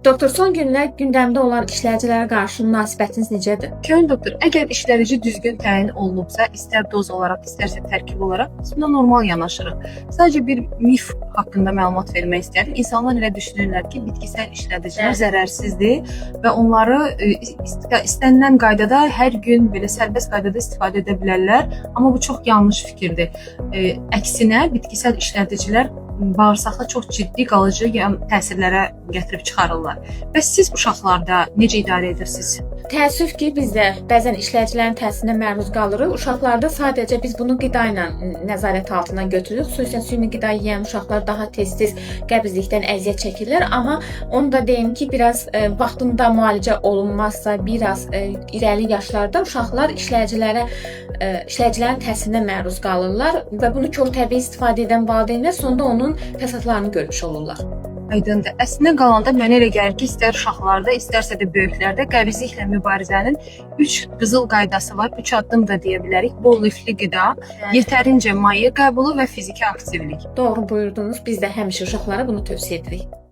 Doktor, son günlər gündəmdə olan işləyicilərə qarşı münasibətiniz necədir? Könül doktor, əgər işlədici düzgün təyin olunubsa, istər doz olaraq, istərsə tərkib olaraq, biz buna normal yanaşırıq. Sadəcə bir mif haqqında məlumat vermək istəyirəm. İnsanlar elə düşünürlər ki, bitkisel işlədicilər zərərsizdir və onları istənilən qaydada hər gün belə sərbəst qaydada istifadə edə bilərlər. Amma bu çox yanlış fikirdir. Əksinə, bitkisel işlədicilər bağırsaqda çox ciddi qalıcı təsirlərə gətirib çıxarırlar. Bəs siz uşaqlarda necə idarə edirsiniz? Təəssüf ki, biz də bəzən işləyicilərin təsirinə məruz qalırıq. Uşaqlarda sadəcə biz bunu qida ilə nəzarət altına götürürük. Xüsusən süni qida yeyən uşaqlar daha tez-tez qəbizlikdən əziyyət çəkirlər. Amma onu da deyim ki, biraz vaxtında müalicə olunmazsa, biraz irəli yaşlarda uşaqlar işləyicilərin təsirinə məruz qalırlar və bunu çox təbii istifadə edən valideynlər sonda onun fəsadlarını görmüş olurlar. Aydındır. Əslində qalanda mənə elə gəlir ki, istər uşaqlarda, istərsə də böyüklərdə qəbizliklə mübarizənin 3 qızıl qaydası var. 3 addım da deyə bilərik. Bol lifli qida, yetərincə maye qəbulu və fiziki aktivlik. Doğru buyurdunuz. Biz də həmişə uşaqlara bunu tövsiyə edirik.